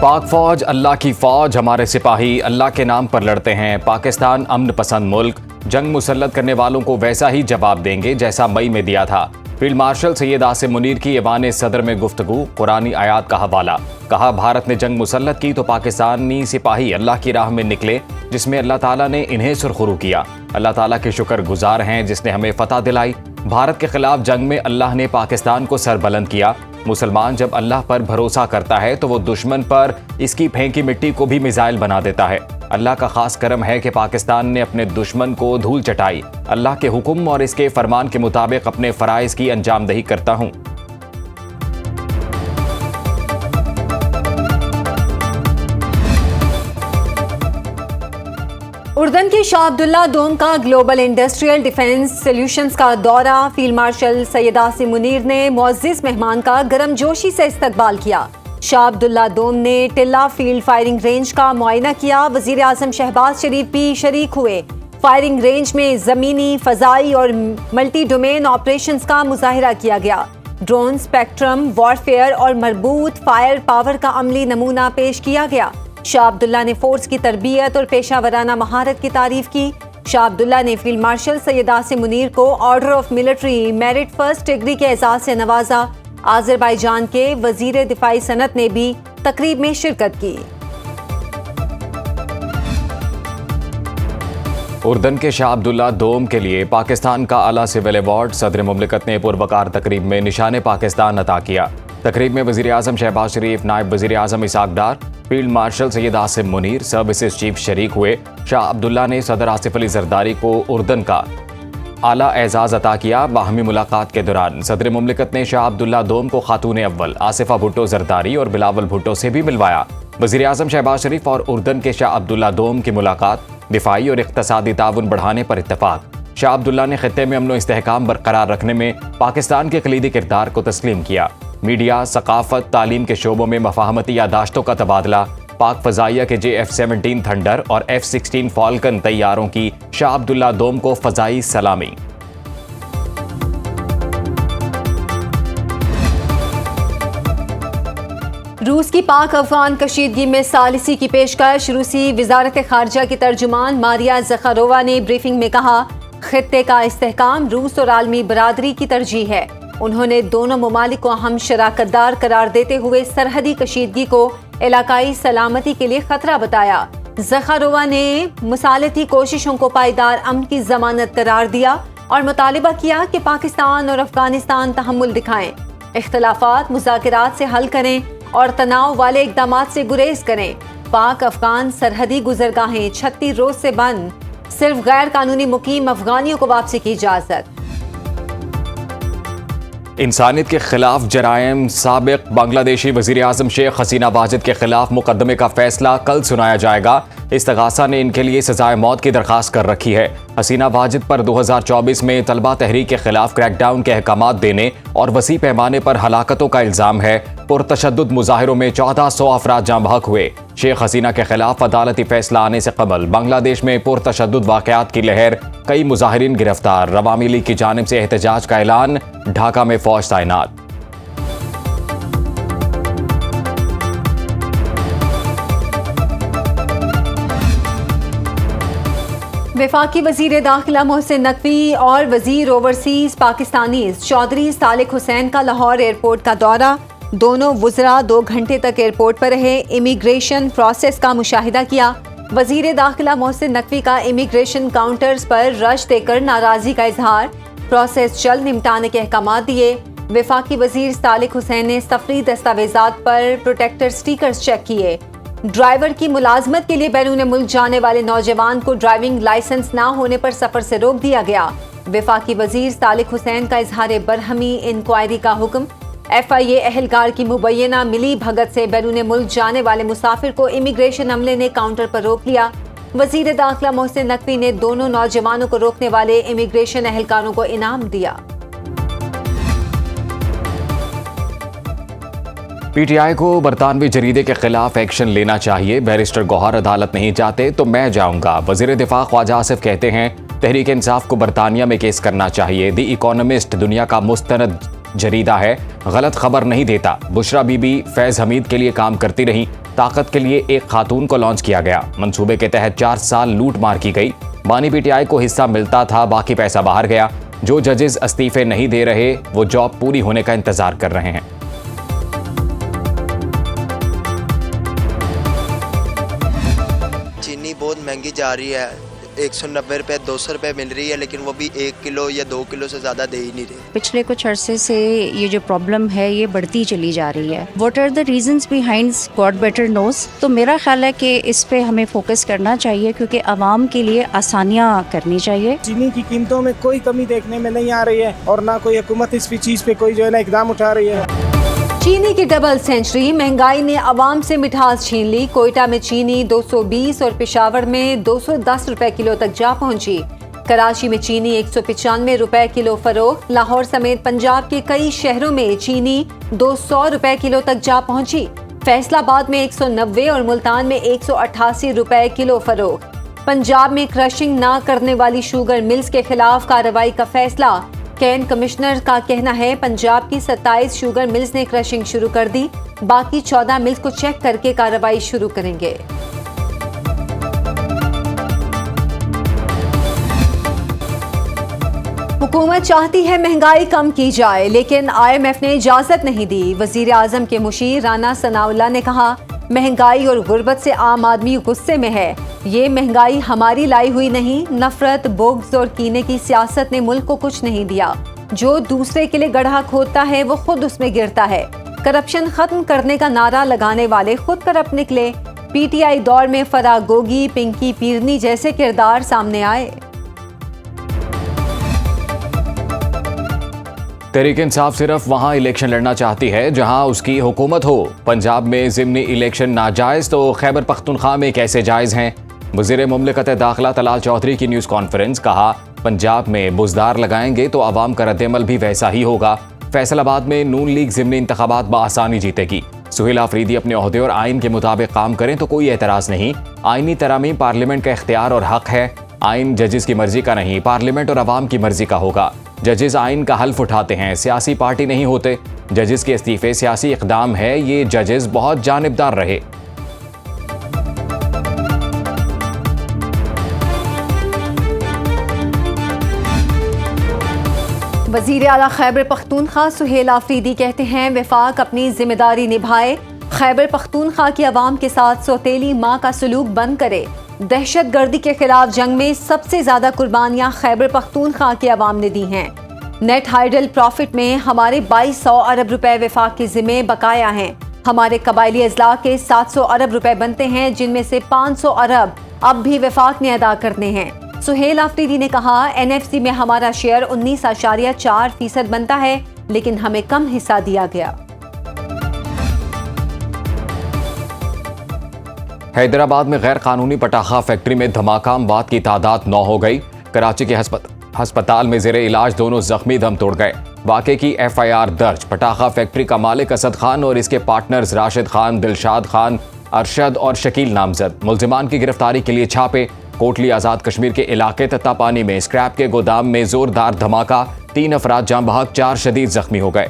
पाक फौज अल्लाह की फौज, हमारे सिपाही अल्लाह के नाम पर लड़ते हैं। पाकिस्तान अमन पसंद मुल्क, जंग मुसल्लत करने वालों को वैसा ही जवाब देंगे जैसा मई में दिया था। फील्ड मार्शल सैयद आसिम मुनीर की ऐवान सदर में गुफ्तगू, कुरानी आयात का हवाला। कहा, भारत ने जंग मुसल्लत की तो पाकिस्तानी सिपाही अल्लाह की राह में निकले, जिसमें अल्लाह ताला ने इन्हें सुरखरू किया। अल्लाह ताला के शुक्रगुजार हैं जिसने हमें फतह दिलाई। भारत के खिलाफ जंग में अल्लाह ने पाकिस्तान को सरबुलंद किया। मुसलमान जब अल्लाह पर भरोसा करता है तो वो दुश्मन पर इसकी फेंकी मिट्टी को भी मिसाइल बना देता है। अल्लाह का खास करम है कि पाकिस्तान ने अपने दुश्मन को धूल चटाई। अल्लाह के हुक्म और इसके फरमान के मुताबिक अपने फराइज की अंजामदही करता हूँ। उर्दन के शाह अब्दुल्ला दोम का ग्लोबल इंडस्ट्रियल डिफेंस सॉल्यूशंस का दौरा। फील्ड मार्शल सैयद आसिम मुनीर ने मुअज़्ज़िज़ मेहमान का गर्मजोशी से इस्तकबाल किया। शाह अब्दुल्ला दोम ने टिल्ला फील्ड फायरिंग रेंज का मुआयना किया। वज़ीर आज़म शहबाज शरीफ भी शरीक हुए। फायरिंग रेंज में ज़मीनी, फ़ज़ाई और मल्टी डोमेन ऑपरेशंस का मुज़ाहिरा किया गया। ड्रोन, स्पेक्ट्रम, वॉरफेयर और मरबूत फायर पावर का अमली नमूना पेश किया गया। शाह अब्दुल्ला ने फोर्स की तरबियत और पेशावराना महारत की तारीफ की। शाह अब्दुल्ला ने फील्ड मार्शल सैयद आसिम मुनीर को order of military merit first degree के एजाज से नवाजा। आज़रबाईजान के वजीर दिफाई सनत ने भी तकरीब में शिरकत की। उर्दन के शाह अब्दुल्ला दोम के लिए पाकिस्तान का आला सिविल अवार्ड सदर मुमलिकत ने पुरवकार तकरीब में निशान पाकिस्तान अता किया। तकरीब में वज़ीर आज़म शहबाज शरीफ, नायब वज़ीर आज़म Ishaq Dar, field marshal Syed Asim Munir, services chief शरीक हुए। शाह अब्दुल्ला ने सदर आसिफ अली जरदारी को उर्दन का आला एजाज अता किया। बाहमी मुलाकात के दौरान सदर मुमलिकत ने शाह अब्दुल्ला दोम को खातून अव्वल आसिफा भुट्टो जरदारी और बिलावल भुट्टो से भी मिलवाया। वज़ीर आज़म शहबाज शरीफ और उर्दन के शाह अब्दुल्ला दोम की मुलाकात, दिफाई और इक़्तिसादी ताउन बढ़ाने पर इत्तफाक। शाह अब्दुल्ला ने खित्ते में अमन व इस्तेहकाम बरकरार रखने में पाकिस्तान के कलीदी किरदार को तस्लीम किया। मीडिया, सकाफत, तालीम के शोबों में मफाहमती यादाश्तों का तबादला। पाक फ़ज़ाइया के JF-17 थंडर और F-16 फॉल्कन तैयारों की शाह अब्दुल्ला दोम को फ़ज़ाई सलामी। रूस की पाक अफगान कशीदगी में सालिसी की पेशकश। रूसी वज़ारत ख़ारजा की तर्जुमान मारिया ज़खारोवा ने ब्रीफिंग में कहा, खित्ते का इस्तेहकाम रूस और आलमी बरादरी की तरजीह है। उन्होंने दोनों ममालिक को अहम शराकतदार करार देते हुए सरहदी कशीदगी को इलाकाई सलामती के लिए खतरा बताया। ज़खारोवा ने मुसालती कोशिशों को पायदार अमन की जमानत करार दिया और मुतालिबा किया कि पाकिस्तान और अफगानिस्तान तहम्मुल दिखाएं, इख्तलाफात मुज़ाकरात से हल करें और तनाव वाले इक़दामात से गुरेज करें। पाक अफगान सरहदी गुजरगाहें 36 रोज से बंद, सिर्फ गैर कानूनी मुकीम अफगानियों को वापसी की इजाज़त। इंसानियत के खिलाफ जराइम, साबिक बांग्लादेशी वज़ीर आज़म शेख हसीना वाजिद के खिलाफ मुकदमे का फैसला कल सुनाया जाएगा। इस्तगासा ने इनके लिए सजाए मौत की दरख्वास्त कर रखी है। हसीना वाजिद पर 2024 में तलबा तहरीक के खिलाफ क्रैकडाउन के अहकामात देने और वसी पैमाने पर हलाकतों का इल्ज़ाम है। पुरतशद्दुद मुजाहिरों में 1400 अफराद जाँ बहक हुए। शेख हसीना के खिलाफ अदालती फैसला आने से कबल बांग्लादेश में पुरतशद्दुद वाक़यात की लहर, कई मुजाहिरीन गिरफ्तार। अवामी लीग की जानिब से एहतजाज का ऐलान, ढाका में फौज तैनात। वफाकी वज़ीर दाखिला मोहसिन नकवी और वज़ीर ओवरसीज पाकिस्तानीज़ चौधरी सालिक हुसैन का लाहौर एयरपोर्ट का दौरा। दोनों वज़रा 2 घंटे तक एयरपोर्ट पर रहे, इमिग्रेशन प्रोसेस का मुशाहिदा किया। वज़ीर दाखिला मोहसिन नकवी का इमिग्रेशन काउंटर्स पर रश देकर नाराज़गी का इजहार, प्रोसेस जल्द निपटाने के अहकाम दिए। वफाकी वज़ीर सालिक हुसैन ने सफरी दस्तावेज़ात पर प्रोटेक्टर स्टिकर्स चेक किए। ड्राइवर की मुलाजमत के लिए बैरून मुल्क जाने वाले नौजवान को ड्राइविंग लाइसेंस ना होने पर सफर से रोक दिया गया। वफाकी वज़ीर सालिक हुसैन का इजहार बरहमी इंक्वायरी का हुक्म। FIA एहलकार की मुबैना मिली भगत से बैरून मुल्क जाने वाले मुसाफिर को इमिग्रेशन अमले ने काउंटर पर रोक लिया। वज़ीर दाखिला मोहसिन नकवी ने दोनों नौजवानों को रोकने वाले इमिग्रेशन एहलकारों को इनाम दिया। PTI को बरतानवी जरीदे के खिलाफ एक्शन लेना चाहिए। बैरिस्टर गौहर अदालत नहीं जाते तो मैं जाऊंगा। वज़ीर दिफा ख्वाजा आसिफ कहते हैं, तहरीक इंसाफ को बरतानिया में केस करना चाहिए। दी इकोनॉमिस्ट दुनिया का मुस्तनद जरीदा है, गलत खबर नहीं देता। बुशरा बीबी फैज हमीद के लिए काम करती रही। ताकत के लिए एक खातून को लॉन्च किया गया। मंसूबे के तहत 4 साल लूट मार की गई। बानी पीटीआई को हिस्सा मिलता था, बाकी पैसा बाहर गया। जो जजेस इस्तीफे नहीं दे रहे वो जॉब पूरी होने का इंतजार कर रहे हैं। चीनी बहुत महंगी जा रही है, 190 रुपये 200 रुपये मिल रही है, लेकिन वो भी 1 किलो या 2 किलो से ज़्यादा दे ही नहीं रही। पिछले कुछ अरसे से ये जो प्रॉब्लम है ये बढ़ती चली जा रही है। What are the reasons behind, God better knows. तो मेरा ख्याल है कि इस पे हमें फोकस करना चाहिए, क्योंकि आवाम के लिए आसानियाँ करनी चाहिए। चीनी की कीमतों में कोई कमी देखने में नहीं आ रही है और ना कोई हुकूमत इस चीज़ पे कोई जो है ना इकदाम उठा रही है। चीनी की डबल सेंचुरी, महंगाई ने अवाम से मिठास छीन ली। कोयटा में चीनी 220 और पेशावर में 210 रुपए किलो तक जा पहुंची। कराची में चीनी 195 रुपए किलो फरोख्त। लाहौर समेत पंजाब के कई शहरों में चीनी 200 रुपए किलो तक जा पहुंची। फैसलाबाद में 190 और मुल्तान में 188 रुपए किलो फरोख्त। पंजाब में क्रशिंग न करने वाली शुगर मिल्स के खिलाफ कार्रवाई का फैसला। कैन कमिश्नर का कहना है पंजाब की 27 शुगर मिल्स ने क्रशिंग शुरू कर दी। बाकी 14 मिल्स को चेक करके कार्रवाई शुरू करेंगे। हुकूमत चाहती है महंगाई कम की जाए, लेकिन IMF ने इजाजत नहीं दी। वजीर आजम के मुशीर राना सनाउल्लाह ने कहा, महंगाई और गुर्बत से आम आदमी गुस्से में है। ये महंगाई हमारी लाई हुई नहीं। नफरत, बुग़्ज़ और कीने की सियासत ने मुल्क को कुछ नहीं दिया। जो दूसरे के लिए गड्ढा खोदता है वो खुद उसमें गिरता है। करप्शन खत्म करने का नारा लगाने वाले खुद करप्ट निकले। PTI दौर में फराह गोगी, पिंकी पीरनी जैसे किरदार सामने आए। तहरीक इंसाफ सिर्फ वहां इलेक्शन लड़ना चाहती है जहां उसकी हुकूमत हो। पंजाब में ज़िमनी इलेक्शन नाजायज़ तो खैबर पख्तूनख्वा में कैसे जायज़ हैं। वज़ीर मुमलिकत दाखिला तलाल चौधरी की न्यूज़ कॉन्फ्रेंस। कहा, पंजाब में बुज़दार लगाएंगे तो आवाम का रद्द-ए-अमल भी वैसा ही होगा। फैसलाबाद में नून लीग ज़िमनी इंतखाबात बआसानी जीतेगी। सुहेल आफरीदी अपने ओहदे और आइन के मुताबिक काम करें तो कोई एतराज़ नहीं। आइनी तरामीम पार्लियामेंट का इख्तियार और हक है। आइन जजेस की मर्जी का नहीं, पार्लियामेंट और अवाम की मर्जी का होगा। जजेस आइन का हल्फ उठाते हैं, सियासी पार्टी नहीं होते। जजेस के इस्तीफे सियासी इक़दाम है। ये जजेस बहुत जानिबदार रहे। वज़ीर आला खैबर पख्तूनख्वा सुहेल आफरीदी कहते हैं, वफाक अपनी जिम्मेदारी निभाए। खैबर पख्तूनख्वा की आवाम के साथ सौतेली माँ का सलूक बंद करे। दहशत गर्दी के खिलाफ जंग में सबसे ज्यादा कुर्बानियां खैबर पख्तूनख्वा की आवाम ने दी हैं। नेट हाइडल प्रॉफिट में हमारे 2200 अरब रुपए वफाक के जिम्मे बकाया हैं। हमारे कबायली अजला के 700 अरब रुपए बनते हैं, जिनमें से 500 अरब अब भी वफाक ने अदा करने हैं। सुहेल आफरीदी ने कहा, NFC में हमारा शेयर 19.4% बनता है, लेकिन हमें कम हिस्सा दिया गया। हैदराबाद में गैर कानूनी पटाखा फैक्ट्री में धमाका, अमवात की तादाद 9 हो गई। कराची के हस्पताल में जेरे इलाज दोनों जख्मी दम तोड़ गए। वाक़े की FIR दर्ज। पटाखा फैक्ट्री का मालिक असद खान और इसके पार्टनर्स राशिद खान, दिलशाद खान, अरशद और शकील नामजद। मुल्जिमान की गिरफ्तारी के लिए छापे। कोटली आज़ाद कश्मीर के इलाके तत्तापानी में स्क्रैप के गोदाम में जोरदार धमाका, 3 अफराद जाँ बहक, 4 शदीद जख्मी हो गए।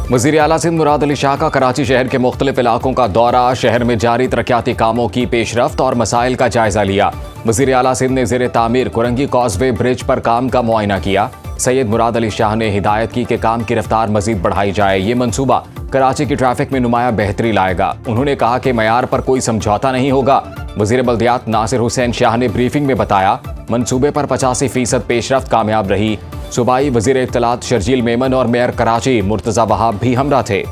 वज़ीर आला सिंध मुराद अली शाह का कराची शहर के मुख्तलिफ इलाकों का दौरा। शहर में जारी तरक्याती कामों की पेशरफ्त और मसाइल का जायजा लिया। वज़ीर आला सिंध ने ज़ेरे तामीर कुरंगी कॉजवे ब्रिज पर काम का मुआयना किया। सैयद मुराद अली शाह ने हिदायत की कि काम की रफ्तार मजीद बढ़ाई जाए। ये मनसूबा कराची की ट्रैफिक में नुमाया बेहतरी लाएगा। उन्होंने कहा कि मयार पर कोई समझौता नहीं होगा। वज़ीर बल्दियात नासिर हुसैन शाह ने ब्रीफिंग में बताया, मनसूबे पर 85% पेशरफ्त कामयाब रही। सूबाई वज़ीर इत्तलात शर्जील मेमन और मेयर कराची मुर्तज़ा वहाब भी हमरा थे।